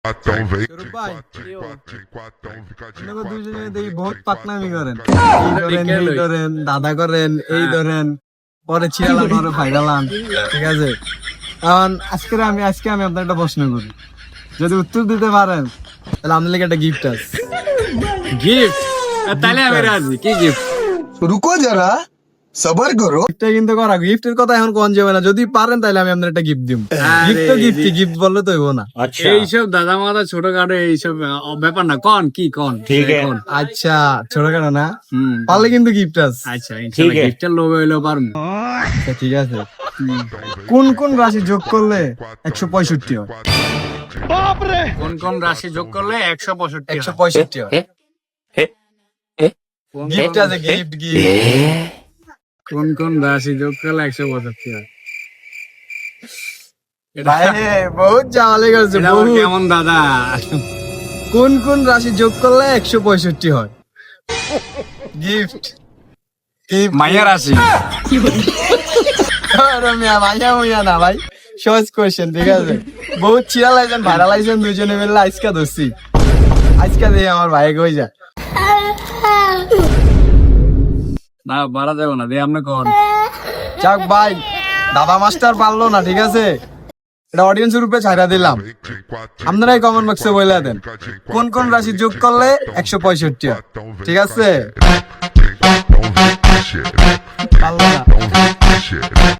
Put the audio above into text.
স্বরূপ ভাই, আপনারা দুজনে দেখি বহুত পাকনামি করেন, এই ধরেন দাদা করেন, এই ধরেন পরে ছিড়ালাম পরে ফাইরালাম, ঠিক আছে? এখন আজকে আমি আপনার একটা প্রশ্ন করি, যদি উত্তর দিতে পারেন তাহলে আপনার লেগে একটা গিফট আছে। গিফট? তাহলে আমি রাজি। কি গিফট? रुको जरा सबर करो। গিফটটা কিন্তু করা, গিফটের কথা এখন কোন যাবে না, যদি পারেন তাহলে আমি আপনার একটা গিফট দিব। গিফট তো গিফট, গিফট বললে তো হইব না। এইসব দাদা মাদা ছোটখাটো এইসব ব্যাপার না, কন কি কন ঠিক আছে। কন। আচ্ছা ছোটখাটো না, হুম, পারলে কিন্তু গিফট আছে। আচ্ছা ইনশাআল্লাহ গিফটের লোভ হইলো পারবো। আচ্ছা, ঠিক আছে। কোন কোন রাশি যোগ করলে 165 হয়? কোন কোন রাশি যোগ করলে 165? 165 হয়। গিফট আছে, গিফট গিফট। কোন কোন রাশি যোগ করলে 165 হয়? ভাই বহুত জামালি করছে, এটা আবার বহুত। কেমন দাদা? কোন কোন রাশি যোগ করলে 165 হয়? গিফট মাইয়া রাশি। মাইয়া মুইয়া না ভাই, সহজ কোয়েশ্চেন, ঠিক আছে? বহুত চিরালাইছেন, ভাইরালাইছেন, দুজনে মিলে আজকা ধরছি, আজকা দিয়ে আমার ভাই কই যা। না বাড়া যাবো না, দিয়ে আপনি কন। যাক ভাই, দাদা মাস্টার পারলো না, ঠিক আছে? এটা অডিয়েন্সের রূপে ছাড়া দিলাম, আপনারাই কমেন্ট বক্সে বলে দেন কোন কোন রাশি যোগ করলে 165 হয়, ঠিক আছে? পারলো না।